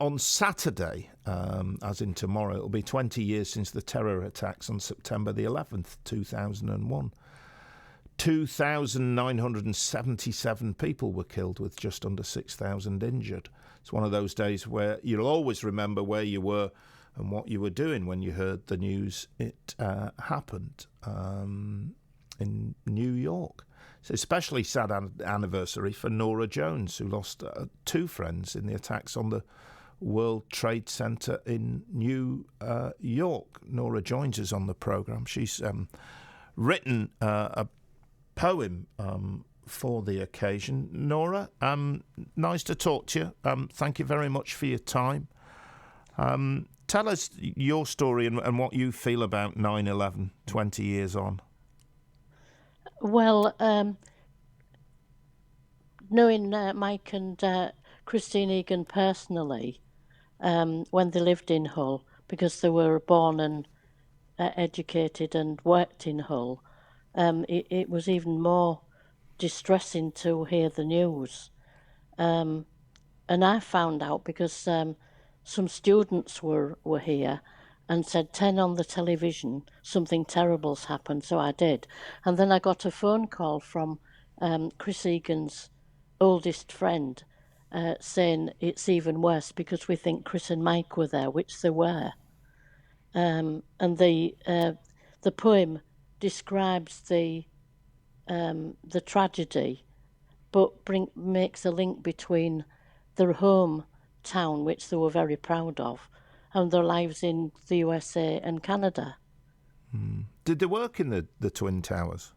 On Saturday, as in tomorrow, it'll be 20 years since the terror attacks on September the 11th, 2001. 2,977 people were killed with just under 6,000 injured. It's one of those days where you'll always remember where you were and what you were doing when you heard the news it happened in New York. It's an especially sad anniversary for Nora Jones, who lost two friends in the attacks on the World Trade Center in New York. Nora joins us on the programme. She's written a poem for the occasion. Nora, nice to talk to you. Thank you very much for your time. Tell us your story and what you feel about 9/11, 20 years on. Well, knowing Mike and Christine Egan personally, when they lived in Hull, because they were born and educated and worked in Hull, it was even more distressing to hear the news. And I found out because some students were here and said, "Turn on the television, something terrible's happened." So I did. And then I got a phone call from Chris Egan's oldest friend saying it's even worse because we think Chris and Mike were there, which they were. And the poem describes the tragedy, but makes a link between their hometown, which they were very proud of, and their lives in the USA and Canada. Did they work in the Twin Towers?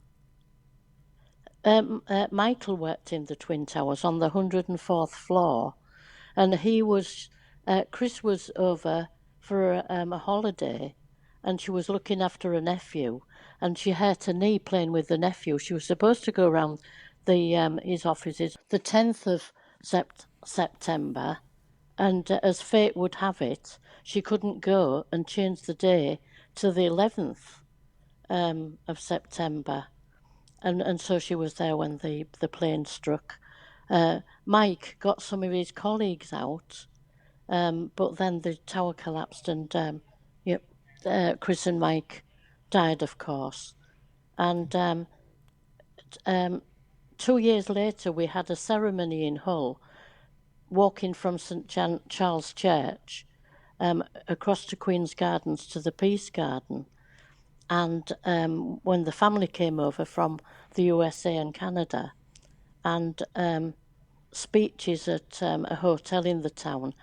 Michael worked in the Twin Towers on the 104th floor, and Chris was over for a holiday, and she was looking after a nephew, and she hurt her knee playing with the nephew. She was supposed to go around his offices the 10th of September, and as fate would have it, she couldn't go and changed the day to the 11th of September. And so she was there when the plane struck. Mike got some of his colleagues out, but then the tower collapsed and Chris and Mike died, of course. And 2 years later, we had a ceremony in Hull, walking from St. Charles Church across to Queen's Gardens to the Peace Garden. And when the family came over from the USA and Canada, and speeches at a hotel in the town,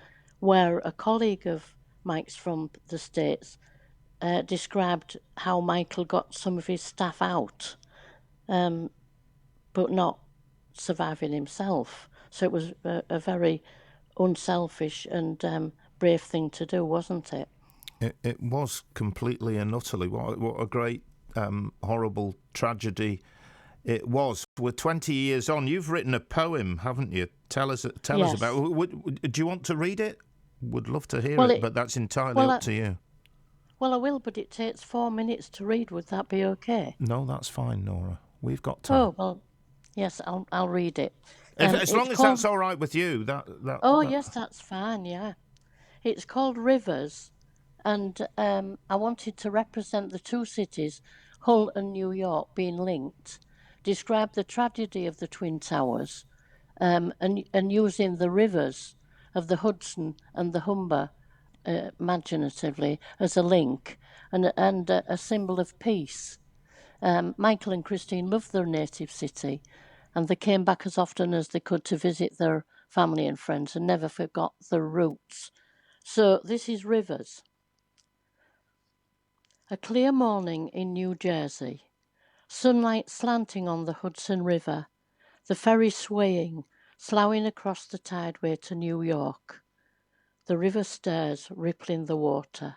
where a colleague of Mike's from the States described how Michael got some of his staff out, but not surviving himself. So it was a very unselfish and brave thing to do, wasn't it? It was completely and utterly. What a great, horrible tragedy it was. We're 20 years on. You've written a poem, haven't you? Tell us Yes. about it. Do you want to read it? Would love to hear it, but that's entirely up to you. Well, I will, but it takes 4 minutes to read. Would that be okay? No, that's fine, Nora. We've got time. Oh, well, yes, I'll read it. As long as that's all right with you. Yes, that's fine, yeah. It's called Rivers, and I wanted to represent the two cities, Hull and New York, being linked, describe the tragedy of the Twin Towers, and using the rivers of the Hudson and the Humber imaginatively as a link and a symbol of peace. Michael and Christine loved their native city, and they came back as often as they could to visit their family and friends and never forgot their roots. So this is Rivers. A clear morning in New Jersey, sunlight slanting on the Hudson River, the ferry swaying, sloughing across the tideway to New York. The river stirs, rippling the water.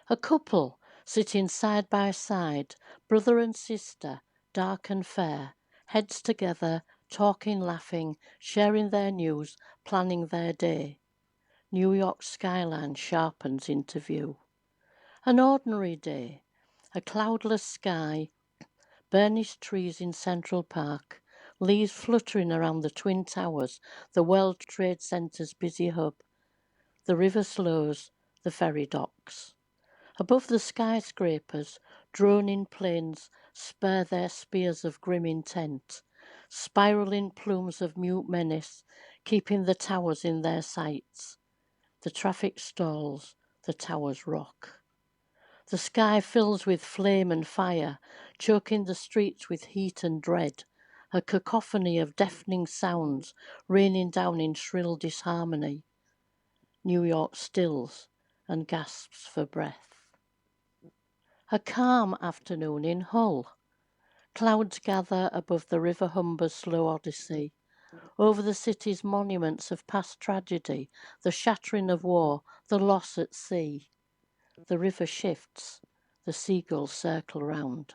A couple sitting side by side, brother and sister, dark and fair, heads together, talking, laughing, sharing their news, planning their day. New York's skyline sharpens into view. An ordinary day, a cloudless sky, burnished trees in Central Park, leaves fluttering around the Twin Towers, the World Trade Center's busy hub. the river slows, the ferry docks. Above the skyscrapers, droning planes spur their spears of grim intent, spiralling plumes of mute menace, keeping the towers in their sights. The traffic stalls, the towers rock. The sky fills with flame and fire, choking the streets with heat and dread, a cacophony of deafening sounds raining down in shrill disharmony. New York stills and gasps for breath. A calm afternoon in Hull. Clouds gather above the river Humber's slow odyssey. Over the city's monuments of past tragedy, the shattering of war, the loss at sea. The river shifts, the seagulls circle round.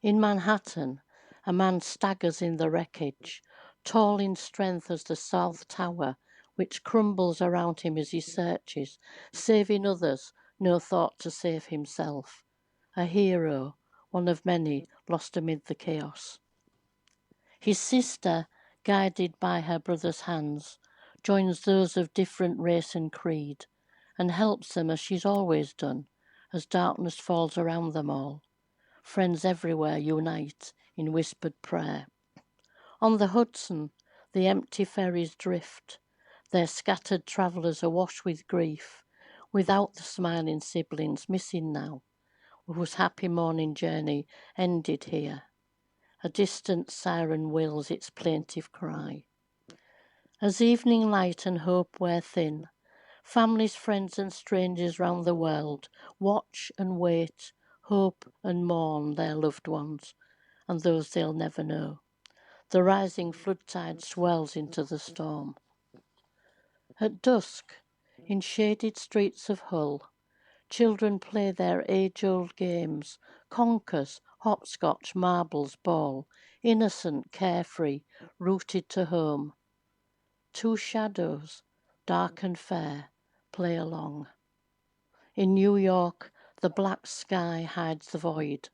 In Manhattan, a man staggers in the wreckage, tall in strength as the South Tower, which crumbles around him as he searches, saving others, no thought to save himself. A hero, one of many lost amid the chaos. His sister, guided by her brother's hands, joins those of different race and creed, and helps them as she's always done, as darkness falls around them all. Friends everywhere unite in whispered prayer. On the Hudson, the empty ferries drift, their scattered travellers awash with grief, without the smiling siblings missing now, whose happy morning journey ended here. A distant siren wails its plaintive cry. As evening light and hope wear thin, families, friends and strangers round the world watch and wait, hope and mourn their loved ones and those they'll never know. The rising flood tide swells into the storm. At dusk, in shaded streets of Hull, children play their age-old games, conkers, hopscotch, marbles, ball, innocent, carefree, rooted to home. Two shadows, dark and fair, play along. In New York, the black sky hides the void.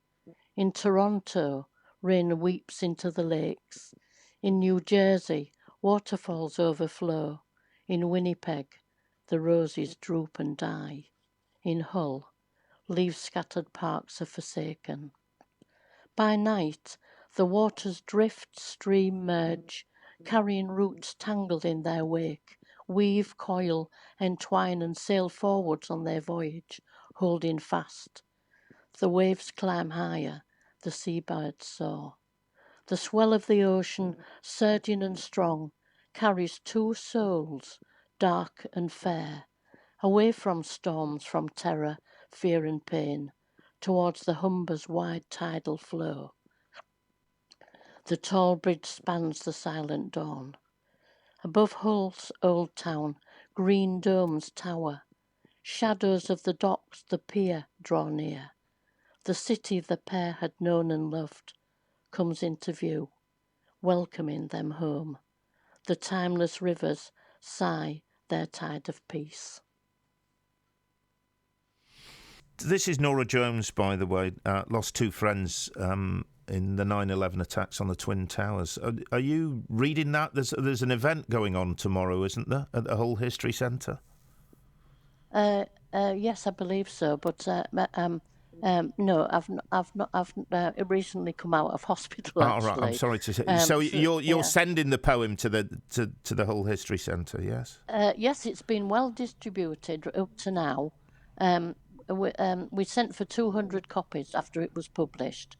In Toronto, rain weeps into the lakes. In New Jersey, waterfalls overflow. In Winnipeg, the roses droop and die. In Hull, leaf-scattered parks are forsaken. By night, the waters drift, stream, merge, carrying roots tangled in their wake, weave, coil, entwine and sail forwards on their voyage, holding fast. The waves climb higher, the seabirds soar. The swell of the ocean, surging and strong, carries two souls, dark and fair, away from storms, from terror, fear and pain, towards the Humber's wide tidal flow. The tall bridge spans the silent dawn. Above Hull's old town, green domes tower. Shadows of the docks, the pier, draw near. The city the pair had known and loved comes into view, welcoming them home. The timeless rivers sigh their tide of peace. This is Nora Jones, by the way. Lost two friends in the 9/11 attacks on the Twin Towers. Are you reading that? There's an event going on tomorrow, isn't there, at the Hull History Centre? Yes, I believe so. But no, I've recently come out of hospital. All right, I'm sorry to say. So you're sending the poem to the Hull History Centre, yes? Yes, it's been well distributed up to now. We sent for 200 copies after it was published,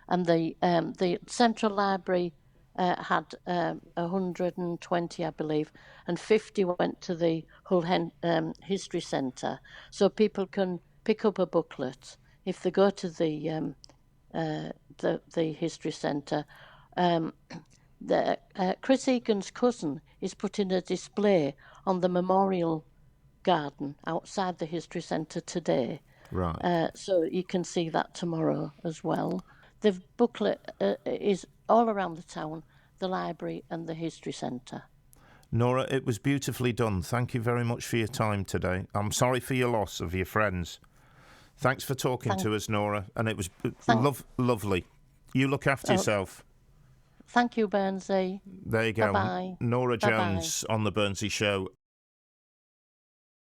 and the Central Library had 120, I believe, and 50 went to the Hull History Centre, so people can pick up a booklet if they go to the History Centre. Chris Egan's cousin is putting a display on the Memorial Garden outside the History Centre today. Right. So you can see that tomorrow as well. The booklet is all around the town, the library and the History Centre. Nora, it was beautifully done. Thank you very much for your time today. I'm sorry for your loss of your friends. Thanks for talking to us, Nora, and it was lovely. You look after yourself. Thank you, Burnsy. There you go. Bye-bye. Nora Jones on The Burnsy Show.